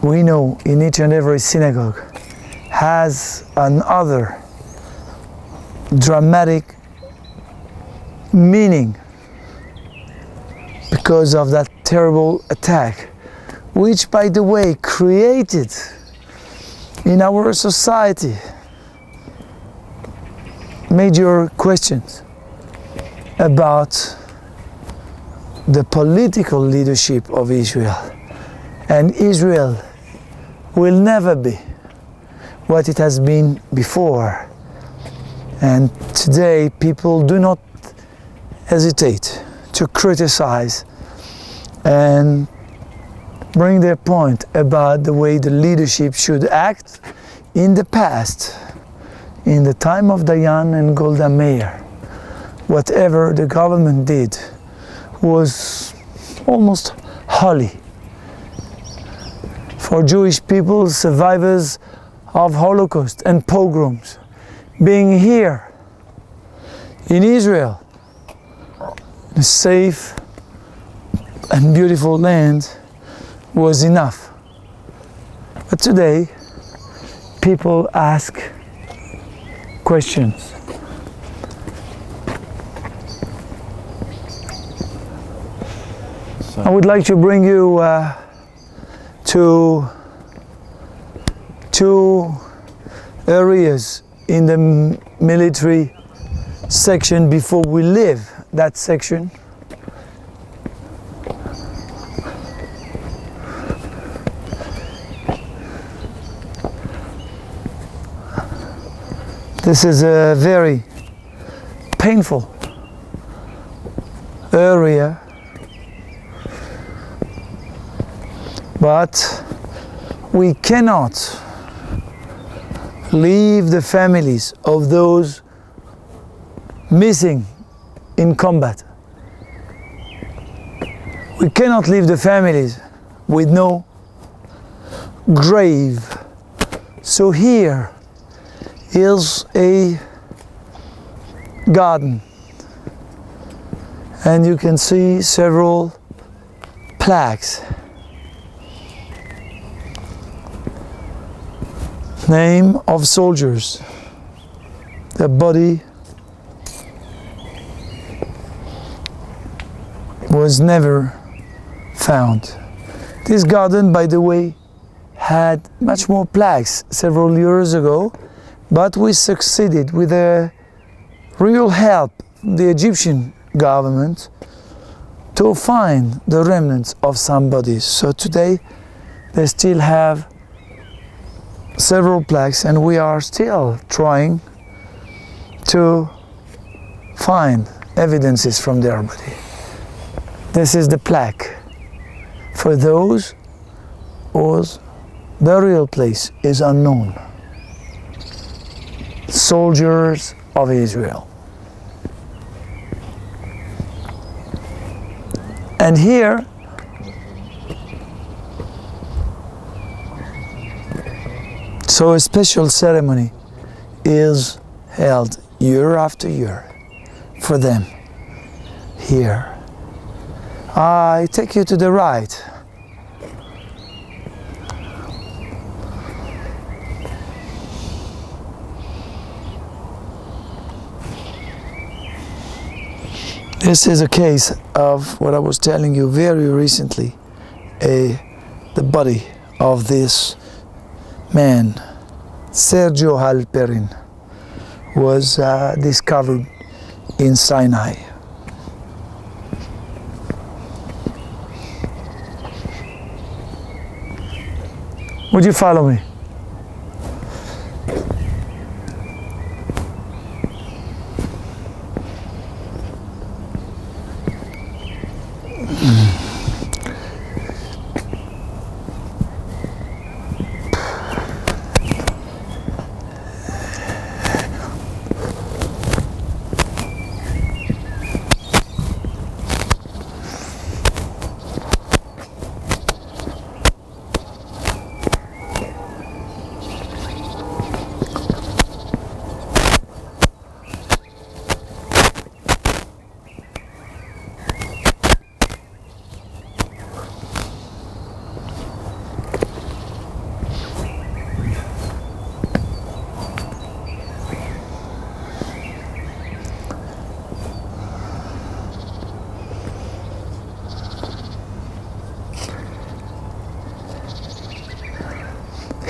we know in each and every synagogue has another dramatic meaning because of that terrible attack, which, by the way, created in our society major questions about the political leadership of Israel. And Israel will never be what it has been before. And today people do not hesitate to criticize and bring their point about the way the leadership should act in the past, in the time of Dayan and Golda Meir. Whatever the government did was almost holy. For Jewish people, survivors of Holocaust and pogroms, being here in Israel, a safe and beautiful land, was enough. But today, people ask questions. I would like to bring you to two areas in the military section before we leave that section. This is a very painful area, but we cannot leave the families of those missing in combat. We cannot leave the families with no grave. So here is a garden, and you can see several plaques. Name of soldiers. The body was never found. This garden, by the way, had much more plaques several years ago, but we succeeded with a real help from the Egyptian government to find the remnants of some bodies. So today they still have several plaques, and we are still trying to find evidences from their body. This is the plaque for those whose burial place is unknown. Soldiers of Israel. And here so a special ceremony is held year after year for them here. I take you to the right. This is a case of what I was telling you very recently, the body of this man, Sergio Halperin, was discovered in Sinai. Would you follow me?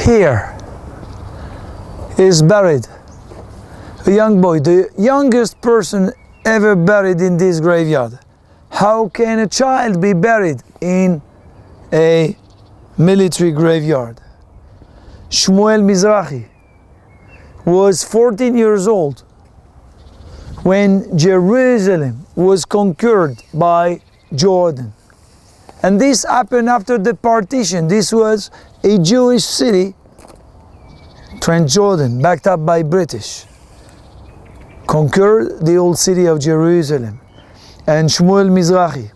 here is buried a young boy, the youngest person ever buried in this graveyard. How can a child be buried in a military graveyard? Shmuel Mizrahi was 14 years old when Jerusalem was conquered by Jordan. And this happened after the partition. This was a Jewish city, Transjordan, backed up by British, conquered the old city of Jerusalem. And Shmuel Mizrahi,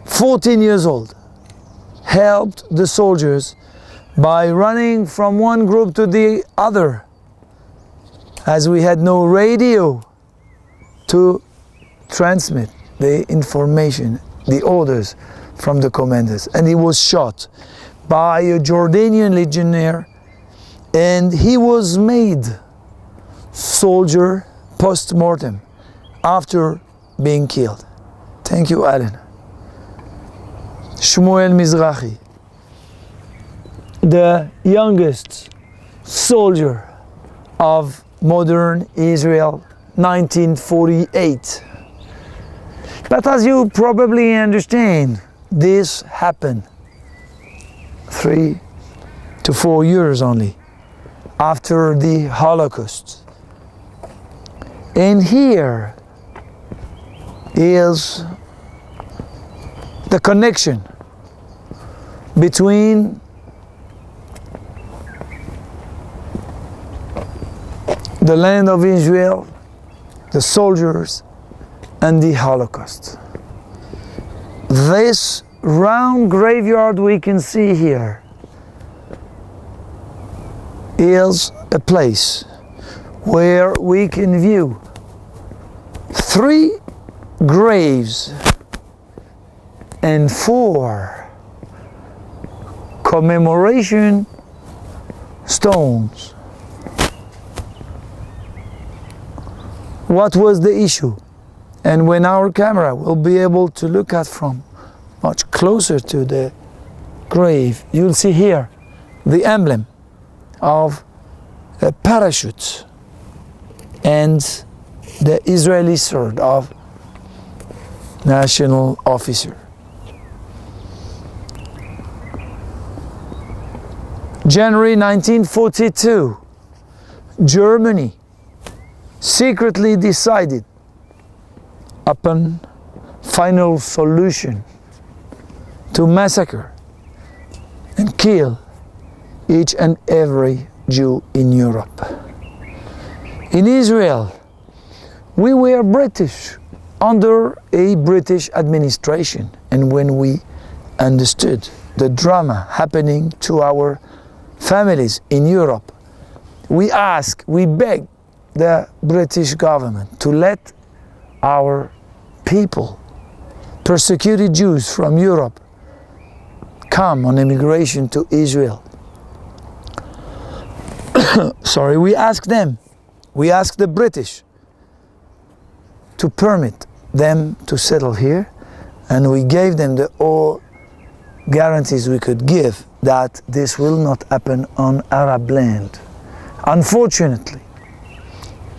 14 years old, helped the soldiers by running from one group to the other, as we had no radio to transmit the information, the orders from the commanders. And he was shot by a Jordanian legionnaire, and he was made soldier post-mortem after being killed. Thank you, Alan. Shmuel Mizrahi, the youngest soldier of modern Israel, 1948. But as you probably understand, this happened 3 to 4 years only after the Holocaust. And here is the connection between the land of Israel, the soldiers, and the Holocaust. This round graveyard we can see here is a place where we can view 3 graves and 4 commemoration stones. What was the issue? And when our camera will be able to look at from much closer to the grave, you'll see here the emblem of a parachute and the Israeli sword of national officer. January 1942, Germany secretly decided upon final solution to massacre and kill each and every Jew in Europe. In Israel, we were British, under a British administration, and when we understood the drama happening to our families in Europe, we begged the British government to let our people, persecuted Jews from Europe, come on immigration to Israel. We asked the British to permit them to settle here, and we gave them all guarantees we could give that this will not happen on Arab land. Unfortunately,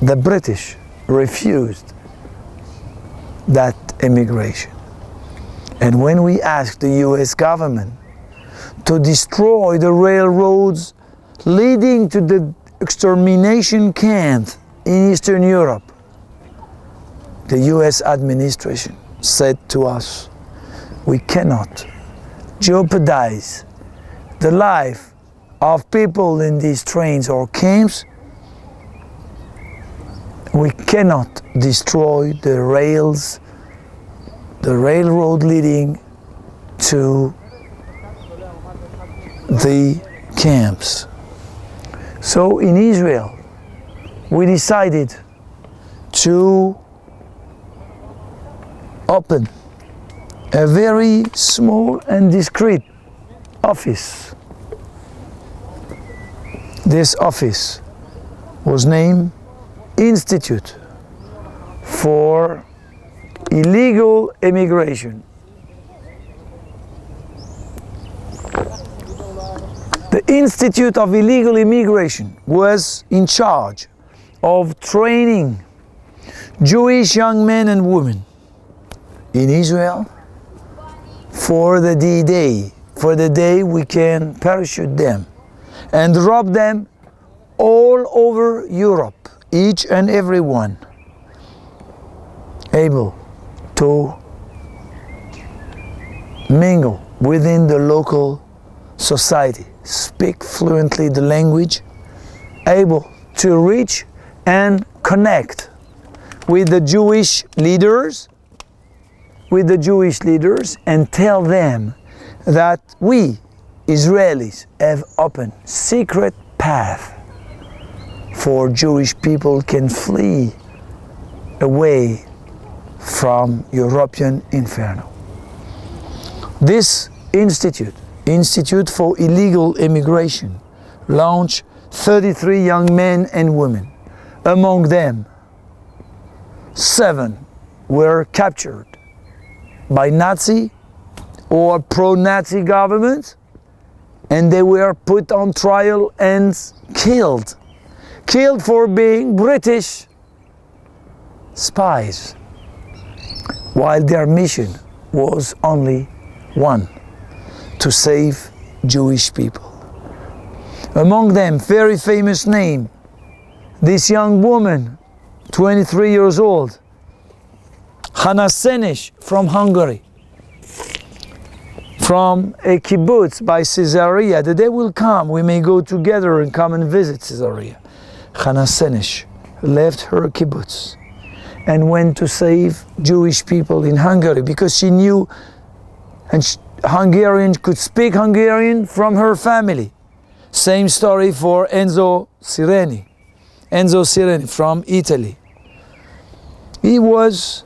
the British refused that immigration. And when we asked the US government to destroy the railroads leading to the extermination camp in Eastern Europe, the US administration said to us, we cannot jeopardize the life of people in these trains or camps. We cannot destroy the railroad leading to the camps. So in Israel, we decided to open a very small and discreet office. This office was named Institute for Illegal Immigration. The Institute of Illegal Immigration was in charge of training Jewish young men and women in Israel for the D-Day, for the day we can parachute them and drop them all over Europe, each and every one able to mingle within the local society, speak fluently the language, able to reach and connect with the Jewish leaders, and tell them that we Israelis have opened secret path for Jewish people can flee away from European inferno. This Institute for Illegal Immigration, launched 33 young men and women. Among them, 7 were captured by Nazi or pro-Nazi government, and they were put on trial and killed for being British spies, while their mission was only one: to save Jewish people. Among them, very famous name, this young woman, 23 years old, Hannah Senesh from Hungary, from a kibbutz by Caesarea. The day will come, we may go together and come and visit Caesarea. Hannah Senesh left her kibbutz and went to save Jewish people in Hungary because she knew Hungarian, could speak Hungarian from her family. Same story for Enzo Sireni from Italy. He was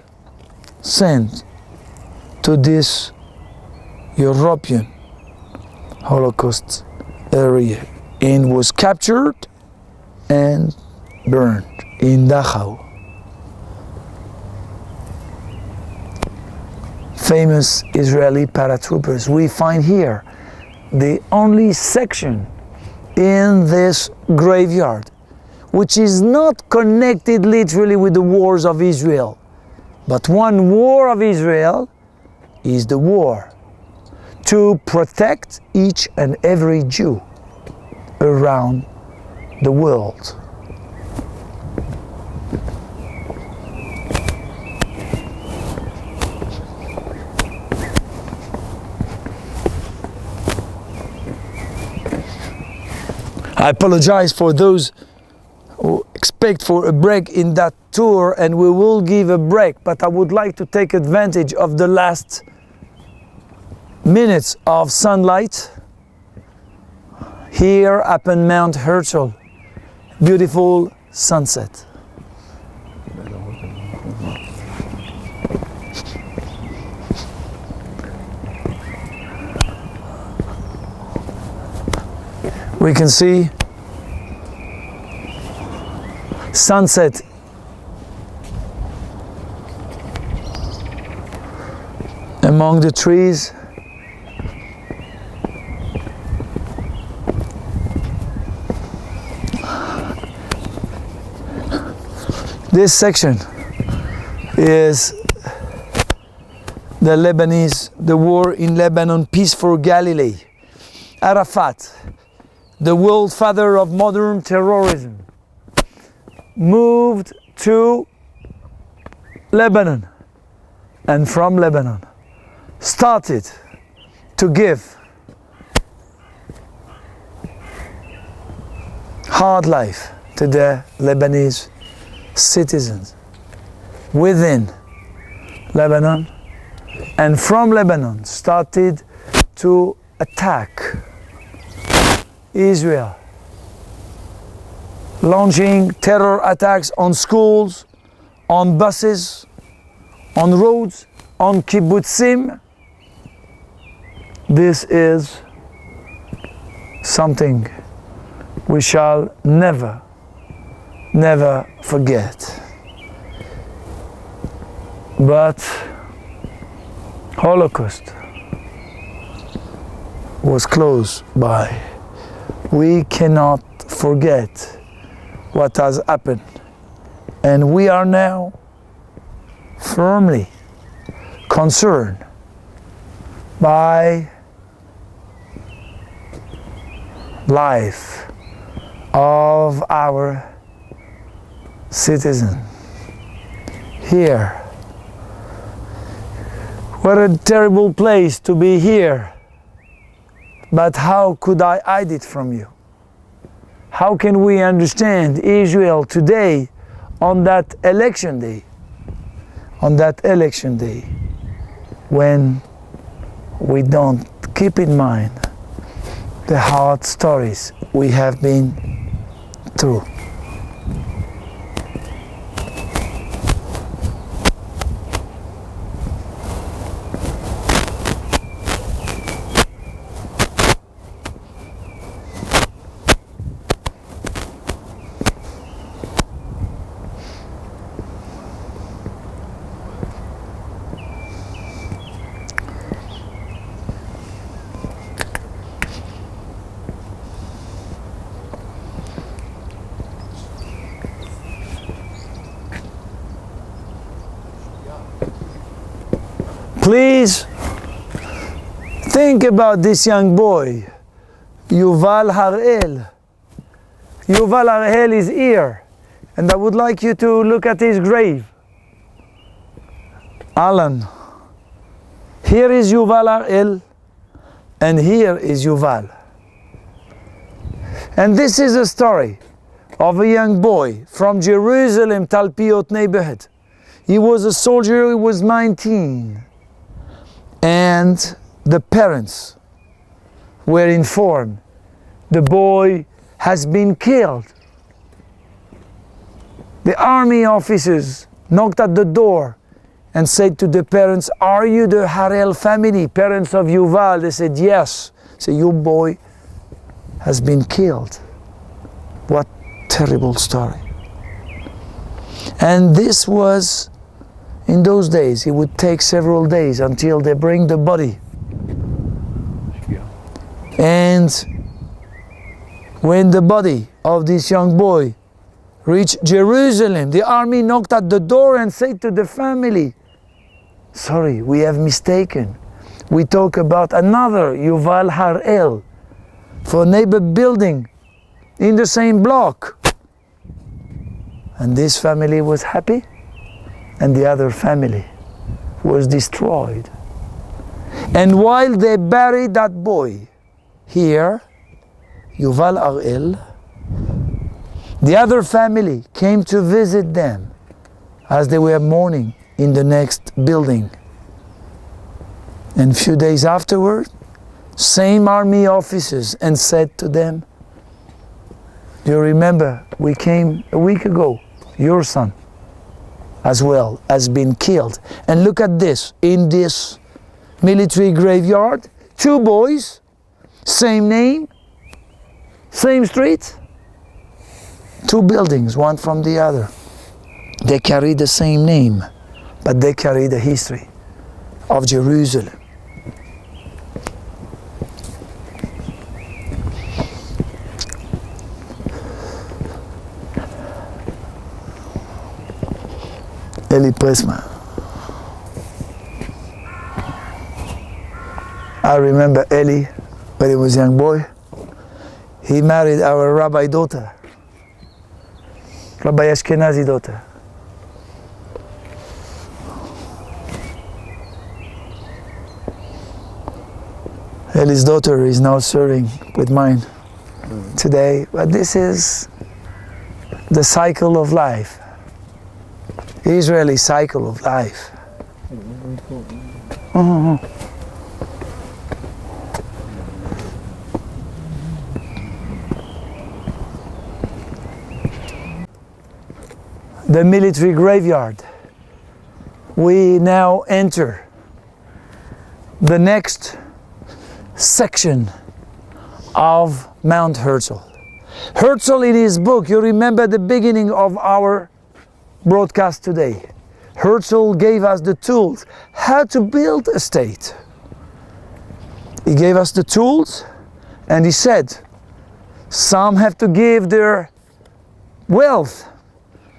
sent to this European Holocaust area and was captured and burned in Dachau. Famous Israeli paratroopers. We find here the only section in this graveyard which is not connected literally with the wars of Israel. But one war of Israel is the war to protect each and every Jew around the world. I apologize for those who expect for a break in that tour, and we will give a break, but I would like to take advantage of the last minutes of sunlight here up in Mount Herzl. Beautiful sunset. We can see sunset among the trees. This section is the war in Lebanon, peace for Galilee. Arafat, the world father of modern terrorism, moved to Lebanon, and from Lebanon started to give hard life to the Lebanese citizens within Lebanon, and from Lebanon started to attack Israel, launching terror attacks on schools, on buses, on roads, on kibbutzim. This is something we shall never forget. But Holocaust was close by We cannot forget what has happened. And we are now firmly concerned by life of our citizen here. What a terrible place to be here. But how could I hide it from you? How can we understand Israel today on that election day? On that election day, when we don't keep in mind the hard stories we have been through. Please think about this young boy, Yuval Harel. Yuval Harel is here, and I would like you to look at his grave. Alan, here is Yuval Harel, and here is Yuval. And this is a story of a young boy from Jerusalem, Talpiot neighborhood. He was a soldier, he was 19. And the parents were informed the boy has been killed. The army officers knocked at the door and said to the parents, "Are you the Harel family, parents of Yuval?" They said, "Yes." So your boy has been killed. What terrible story. And this was, in those days, it would take several days until they bring the body. And when the body of this young boy reached Jerusalem, the army knocked at the door and said to the family, "Sorry, we have mistaken. We talk about another Yuval Harel for a neighbor building in the same block." And this family was happy, and the other family was destroyed. And while they buried that boy here, Yuval Harel, the other family came to visit them as they were mourning in the next building. And a few days afterward, same army officers and said to them, "Do you remember, we came a week ago, your son as well has been killed. And look at this, in this military graveyard, two boys, same name, same street, two buildings, one from the other. They carry the same name, but they carry the history of Jerusalem." Eli Pressman. I remember Eli when he was a young boy. He married our rabbi daughter, Rabbi Ashkenazi daughter. Eli's daughter is now serving with mine today, but this is the cycle of life. Israeli cycle of life. The military graveyard. We now enter the next section of Mount Herzl. Herzl, in his book, you remember the beginning of our broadcast today. Herzl gave us the tools how to build a state. He gave us the tools and he said, Some have to give their wealth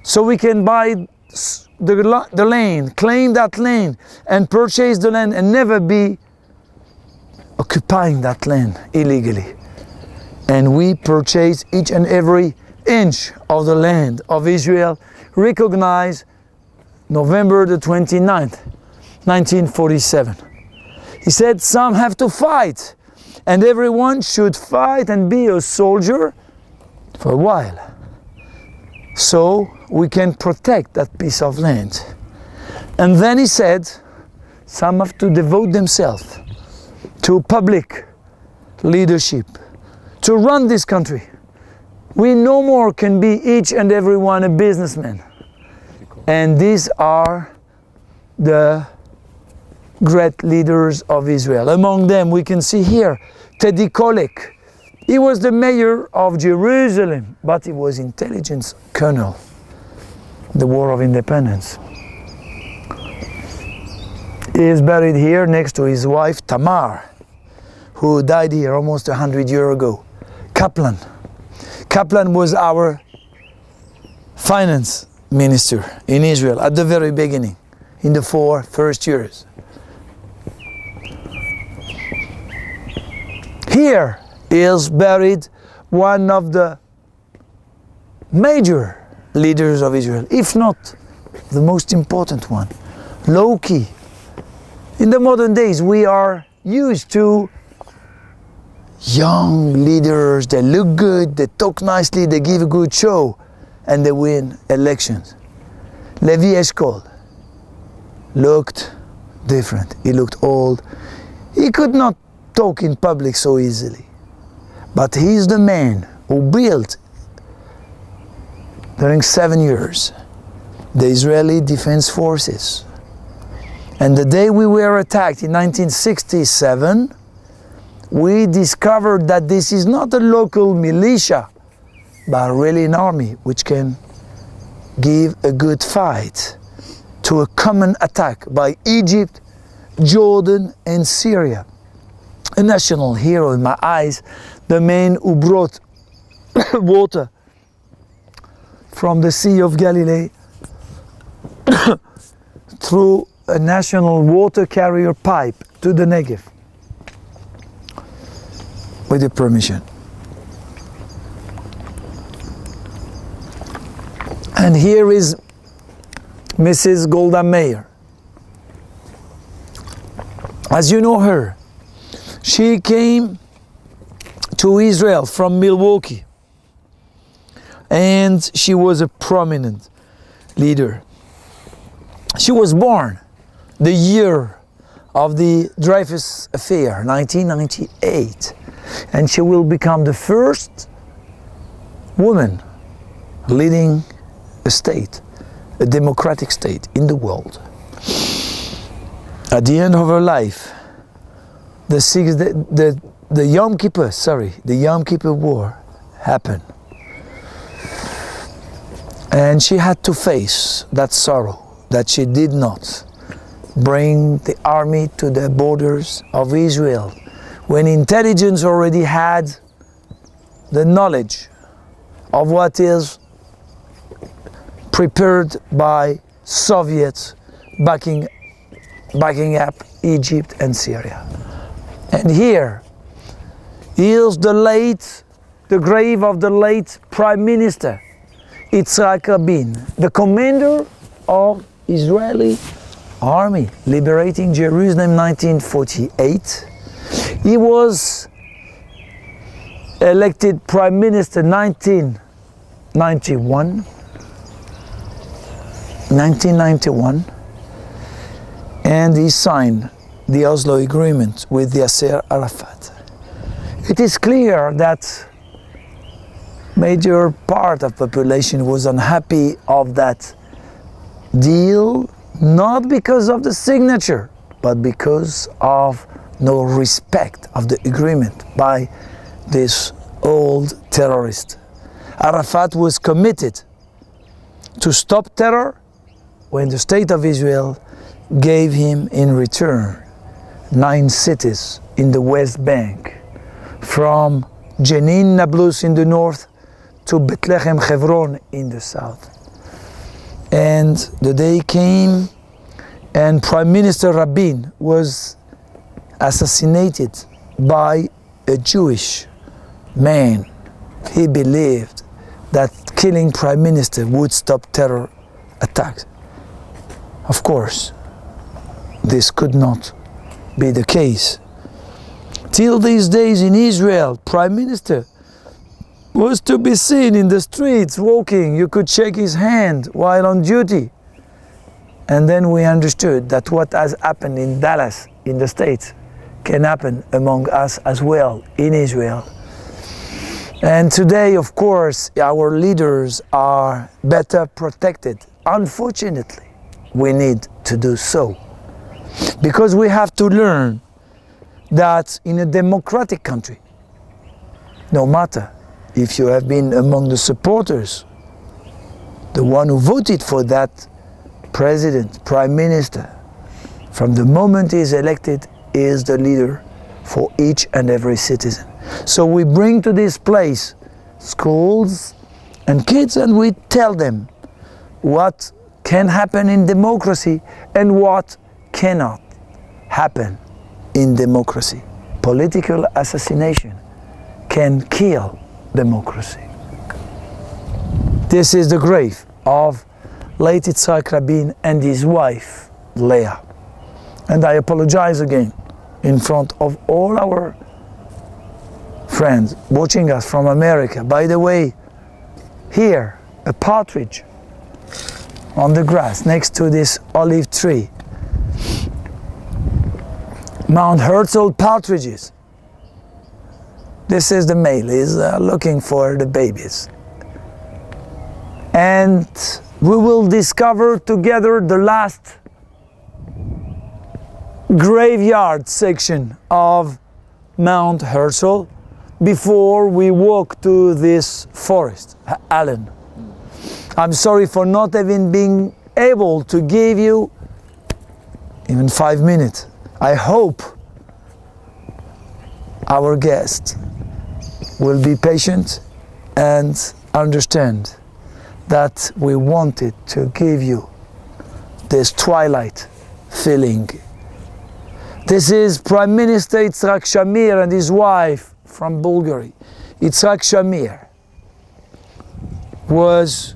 so we can buy the land, claim that land, and purchase the land and never be occupying that land illegally. And we purchase each and every inch of the land of Israel, recognized November the 29th, 1947. He said some have to fight, and everyone should fight and be a soldier for a while, so we can protect that piece of land. And then he said some have to devote themselves to public leadership, to run this country. We no more can be each and every one a businessman. And these are the great leaders of Israel. Among them we can see here Teddy Kollek. He was the mayor of Jerusalem, but he was intelligence colonel in the War of Independence. He is buried here next to his wife Tamar, who died here almost 100 years ago. Kaplan. Kaplan was our finance minister in Israel at the very beginning, in the 4 first years. Here is buried one of the major leaders of Israel, if not the most important one, Loki. In the modern days, we are used to young leaders. They look good, they talk nicely, they give a good show, and they win elections. Levi Eshkol looked different. He looked old. He could not talk in public so easily. But he's the man who built, during 7 years, the Israeli Defense Forces. And the day we were attacked in 1967, we discovered that this is not a local militia, but really an army which can give a good fight to a common attack by Egypt, Jordan, and Syria. A national hero in my eyes, the man who brought water from the Sea of Galilee through a national water carrier pipe to the Negev, with your permission. And here is Mrs. Golda Meir. As you know her, she came to Israel from Milwaukee, and she was a prominent leader. She was born the year of the Dreyfus Affair, 1998, and she will become the first woman leading a state, a democratic state in the world. At the end of her life, the Yom Kippur War happened, and she had to face that sorrow that she did not bring the army to the borders of Israel when intelligence already had the knowledge of what is prepared by Soviets backing up Egypt and Syria. And here is the grave of the late Prime Minister Yitzhak Rabin, the commander of Israeli army liberating Jerusalem 1948. He was elected Prime Minister 1991, and he signed the Oslo Agreement with Yasser Arafat. It is clear that major part of population was unhappy of that deal, not because of the signature, but because of no respect of the agreement by this old terrorist. Arafat was committed to stop terror when the state of Israel gave him in return 9 cities in the West Bank, from Jenin, Nablus in the north, to Bethlehem, Hebron in the south. And the day came and Prime Minister Rabin was assassinated by a Jewish man. He believed that killing Prime Minister would stop terror attacks. Of course, this could not be the case. Till these days in Israel, Prime Minister was to be seen in the streets walking. You could shake his hand while on duty. And then we understood that what has happened in Dallas, in the States, can happen among us as well in Israel. And today, of course, our leaders are better protected. Unfortunately, we need to do so. Because we have to learn that in a democratic country, no matter if you have been among the supporters, the one who voted for that president, prime minister, from the moment he is elected, is the leader for each and every citizen. So we bring to this place schools and kids, and we tell them what can happen in democracy and what cannot happen in democracy. Political assassination can kill democracy. This is the grave of late Yitzhak Rabin and his wife, Leah. And I apologize again in front of all our friends watching us from America. By the way, here, a partridge on the grass next to this olive tree. Mount Herzl partridges. This is the male, he's looking for the babies. And we will discover together the last graveyard section of Mount Herzl before we walk to this forest, Alan. I'm sorry for not having been able to give you even 5 minutes. I hope our guest will be patient and understand that we wanted to give you this twilight feeling. This is Prime Minister Yitzhak Shamir and his wife from Bulgaria. Yitzhak Shamir was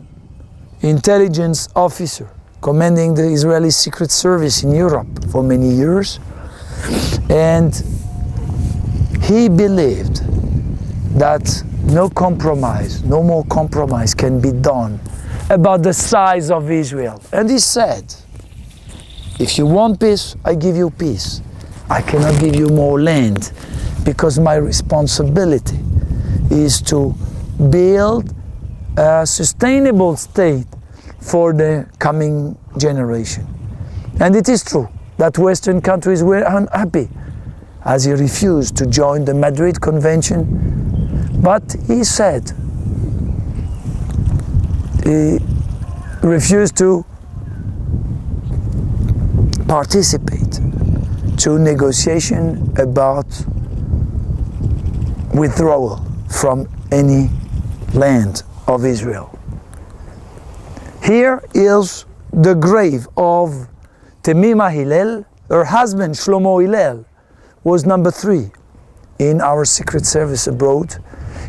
intelligence officer commanding the Israeli Secret Service in Europe for many years, and he believed that no compromise, no more compromise can be done about the size of Israel. And he said, if you want peace, I give you peace. I cannot give you more land because my responsibility is to build a sustainable state for the coming generation. And it is true that Western countries were unhappy as he refused to join the Madrid Convention. But he said he refused to participate to negotiation about withdrawal from any land of Israel. Here is the grave of Temima Hillel. Her husband, Shlomo Hillel, was number 3 in our Secret Service abroad.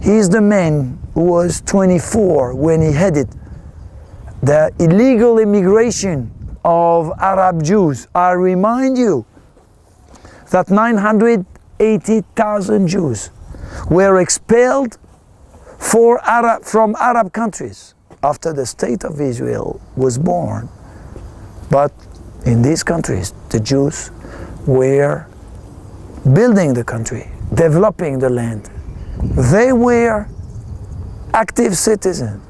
He is the man who was 24 when he headed the illegal immigration of Arab Jews. I remind you that 980,000 Jews were expelled from Arab countries after the State of Israel was born. But in these countries, the Jews were building the country, developing the land. They were active citizens,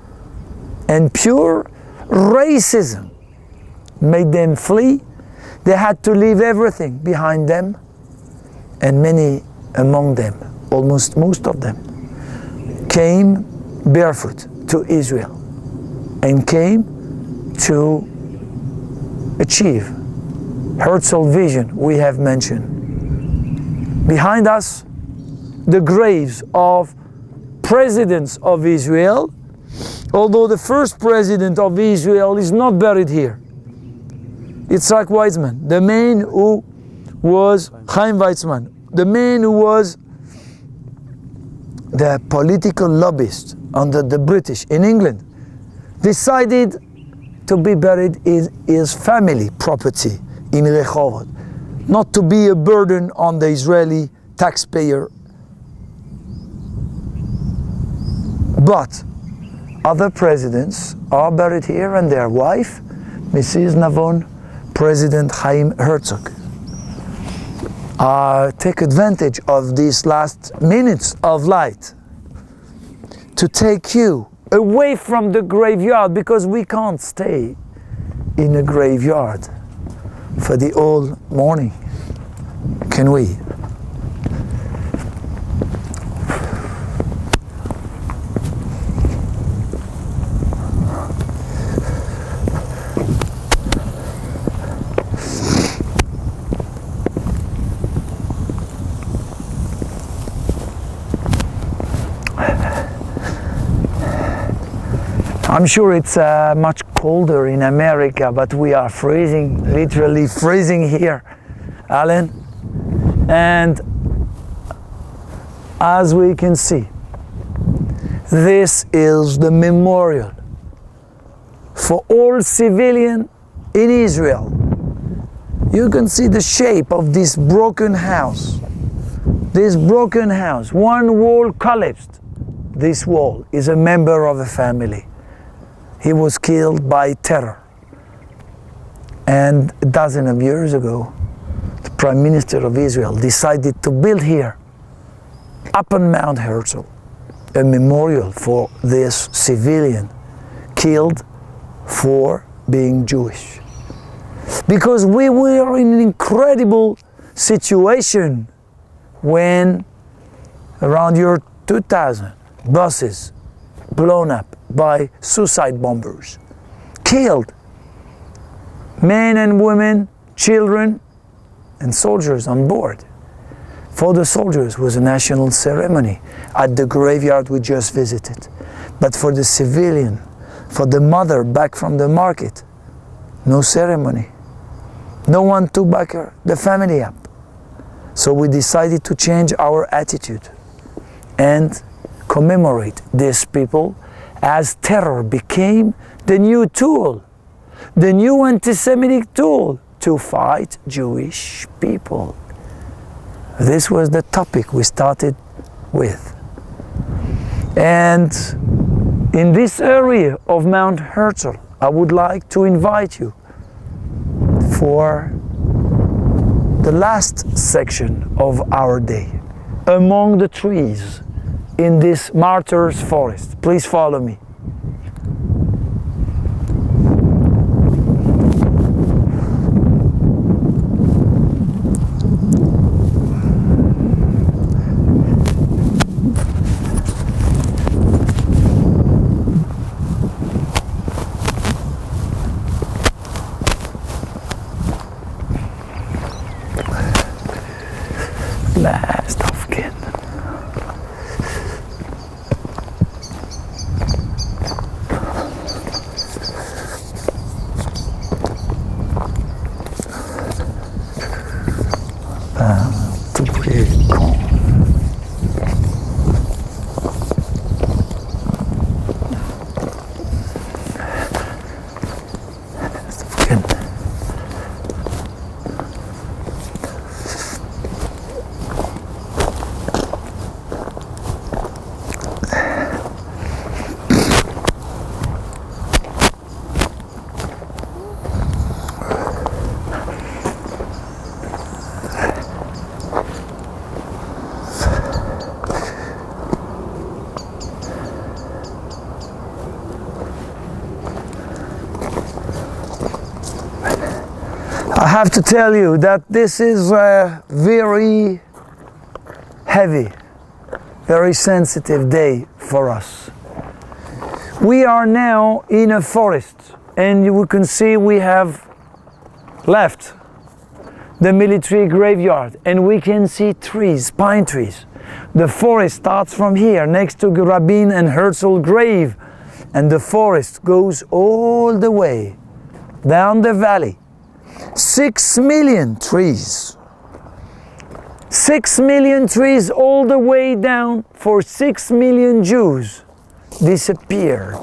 and pure racism made them flee. They had to leave everything behind them, and many among them, almost most of them, came barefoot to Israel and came to achieve Herzl vision we have mentioned. Behind us, the graves of presidents of Israel, although the first president of Israel is not buried here. Yitzhak Weizmann, the man who was Chaim Weizmann, the man who was the political lobbyist under the British in England, decided to be buried in his family property in Rehovot, not to be a burden on the Israeli taxpayer. But other presidents are buried here, and their wife, Mrs. Navon, President Chaim Herzl. Take advantage of these last minutes of light to take you away from the graveyard, because we can't stay in a graveyard for the whole morning, can we? I'm sure it's much colder in America, but we are freezing, literally freezing here, Alan. And as we can see, this is the memorial for all civilians in Israel. You can see the shape of this broken house. This broken house, one wall collapsed. This wall is a member of a family. He was killed by terror. And a dozen of years ago, the Prime Minister of Israel decided to build here, up on Mount Herzl, a memorial for this civilian killed for being Jewish. Because we were in an incredible situation when around year 2000, buses blown up by suicide bombers, killed men and women, children and soldiers on board. For the soldiers was a national ceremony at the graveyard we just visited. But for the civilian, for the mother back from the market, no ceremony. No one took back the family up. So we decided to change our attitude and commemorate these people, as terror became the new tool, the new anti-Semitic tool to fight Jewish people. This was the topic we started with. And in this area of Mount Herzl, I would like to invite you for the last section of our day, among the trees in this martyr's forest. Please follow me. Last of kin. I have to tell you that this is a very heavy, very sensitive day for us. We are now in a forest, and you can see we have left the military graveyard, and we can see trees, pine trees, The forest starts from here, next to Rabin and Herzl grave, and the forest goes all the way down the valley. 6 million trees. 6 million trees all the way down for 6 million Jews disappeared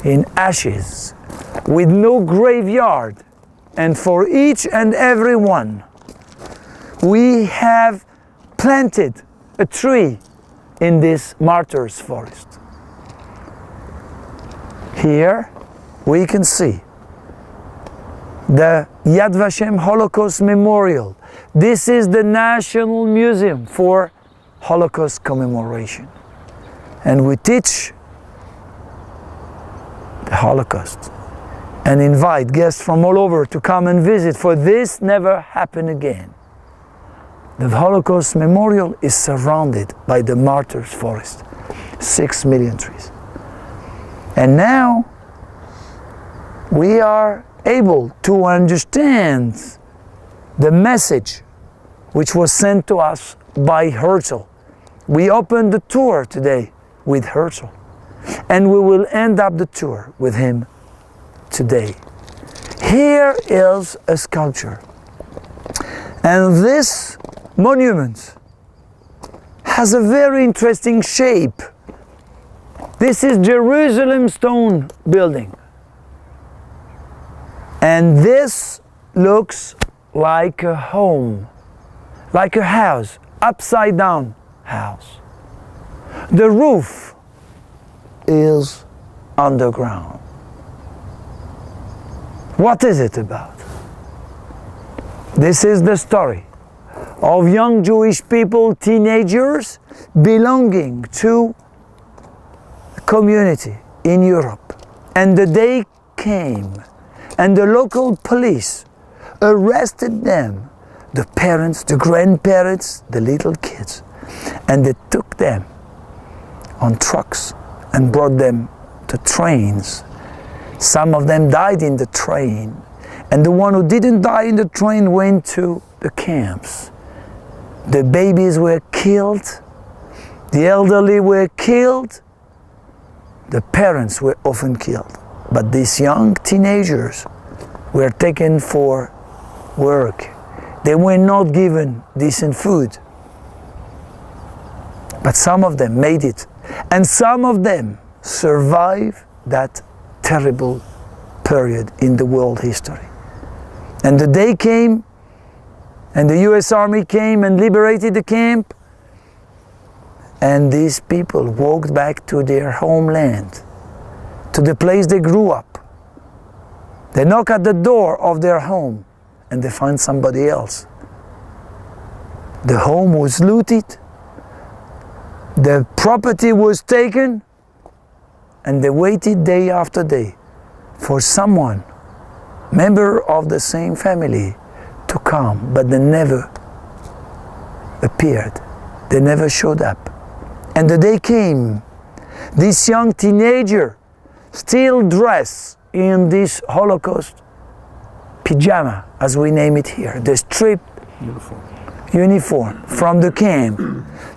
in ashes with no graveyard. And for each and every one, we have planted a tree in this martyrs' forest. Here we can see the Yad Vashem Holocaust Memorial. This is the National Museum for Holocaust commemoration. And we teach the Holocaust and invite guests from all over to come and visit, for this never happened again. The Holocaust Memorial is surrounded by the martyrs' forest, 6 million trees. And now we are able to understand the message which was sent to us by Herzl. We opened the tour today with Herzl, and we will end up the tour with him today. Here is a sculpture, and this monument has a very interesting shape. This is Jerusalem stone building, and this looks like a home, like a house, upside down house. The roof is underground. What is it about? This is the story of young Jewish people, teenagers, belonging to a community in Europe. And the day came and the local police arrested them, the parents, the grandparents, the little kids, and they took them on trucks and brought them to trains. Some of them died in the train, and the one who didn't die in the train went to the camps. The babies were killed, the elderly were killed, the parents were often killed. But these young teenagers were taken for work. They were not given decent food. But some of them made it, and some of them survived that terrible period in the world history. And the day came, and the US Army came and liberated the camp, and these people walked back to their homeland, to the place they grew up. They knock at the door of their home, and they find somebody else. The home was looted, the property was taken, and they waited day after day for someone, member of the same family, to come, but they never appeared. They never showed up. And the day came. This young teenager, still dressed in this Holocaust pyjama, as we name it here, the stripped uniform from the camp,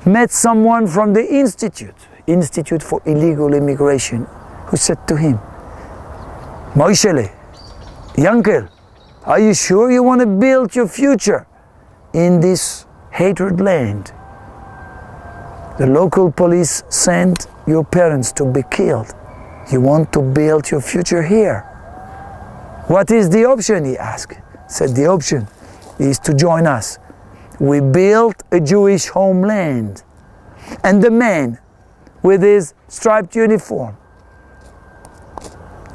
met someone from the Institute for Illegal Immigration, who said to him, Moishele, Yankel, are you sure you want to build your future in this hated land? The local police sent your parents to be killed. You want to build your future here? What is the option, he asked. Said, the option is to join us. We built a Jewish homeland. And the man with his striped uniform,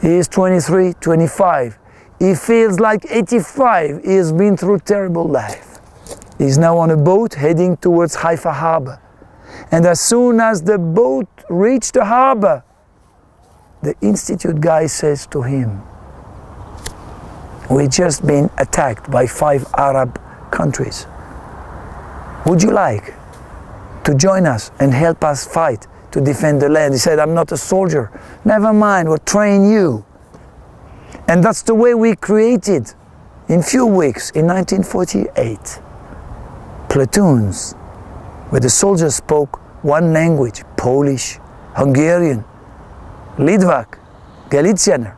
he is 23, 25. He feels like 85. He has been through terrible life. He's now on a boat heading towards Haifa harbor. And as soon as the boat reached the harbor, the Institute guy says to him, we've just been attacked by 5 Arab countries. Would you like to join us and help us fight to defend the land? He said, I'm not a soldier. Never mind, we'll train you. And that's the way we created, in few weeks, in 1948, platoons where the soldiers spoke one language, Polish, Hungarian, Litvak, Galician.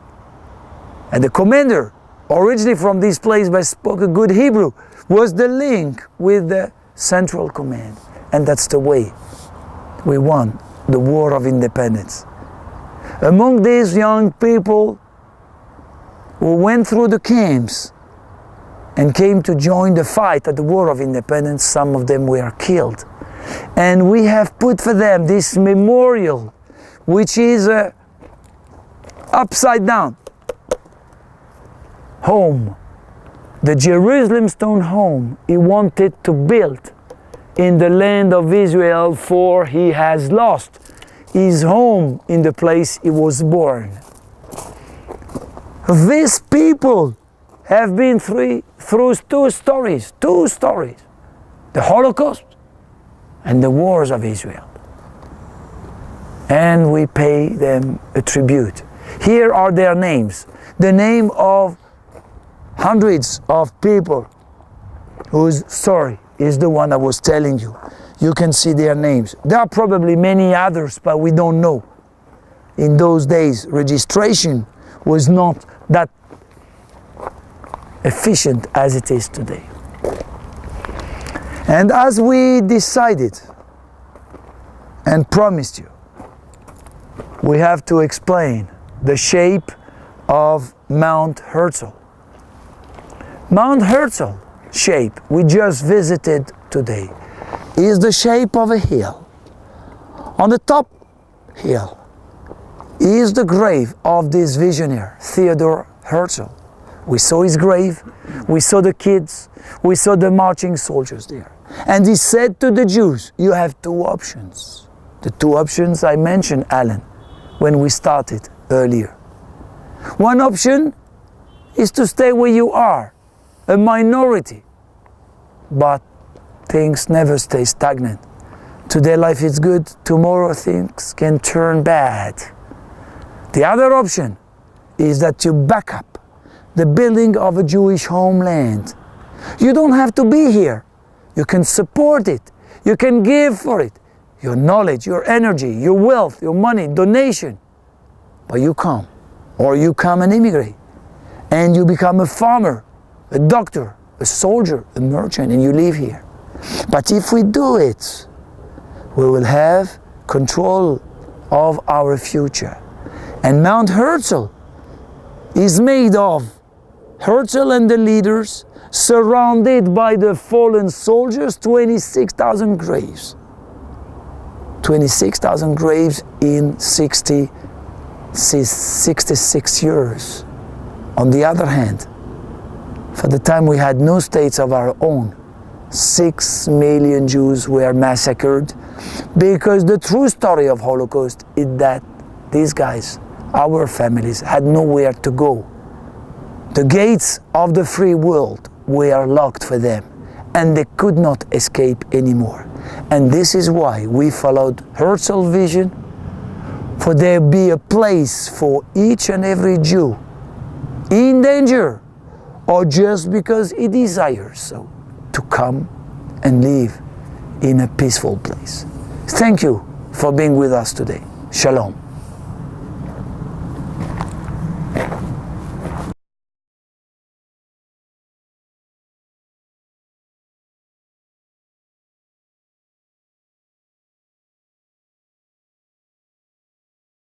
And the commander, originally from this place but spoke a good Hebrew, was the link with the central command. And that's the way we won the War of Independence. Among these young people who went through the camps and came to join the fight at the War of Independence, some of them were killed. And we have put for them this memorial, which is upside down. Home. The Jerusalem stone home he wanted to build in the land of Israel, for he has lost his home in the place he was born. These people have been through two stories, the Holocaust and the wars of Israel. And we pay them a tribute. Here are their names. The name of hundreds of people whose story is the one I was telling you. You can see their names. There are probably many others, but we don't know. In those days, registration was not that efficient as it is today. And as we decided and promised you, we have to explain the shape of Mount Herzl. Mount Herzl shape we just visited today is the shape of a hill. On the top hill is the grave of this visionary, Theodor Herzl. We saw his grave, we saw the kids, we saw the marching soldiers there. And he said to the Jews, you have two options. The two options I mentioned, Alan, when we started earlier. One option is to stay where you are, a minority. But things never stay stagnant. Today life is good, tomorrow things can turn bad. The other option is that you back up the building of a Jewish homeland. You don't have to be here. You can support it. You can give for it. Your knowledge, your energy, your wealth, your money, donation. But you come, or you come and immigrate, and you become a farmer, a doctor, a soldier, a merchant, and you live here. But if we do it, we will have control of our future. And Mount Herzl is made of Herzl and the leaders, surrounded by the fallen soldiers, 26,000 graves. 26,000 graves in 66 years. On the other hand, for the time we had no states of our own, 6 million Jews were massacred, because the true story of Holocaust is that these guys, our families, had nowhere to go. The gates of the free world were locked for them, and they could not escape anymore. And this is why we followed Herzl's vision, for there be a place for each and every Jew in danger, or just because he desires so, to come and live in a peaceful place. Thank you for being with us today. Shalom.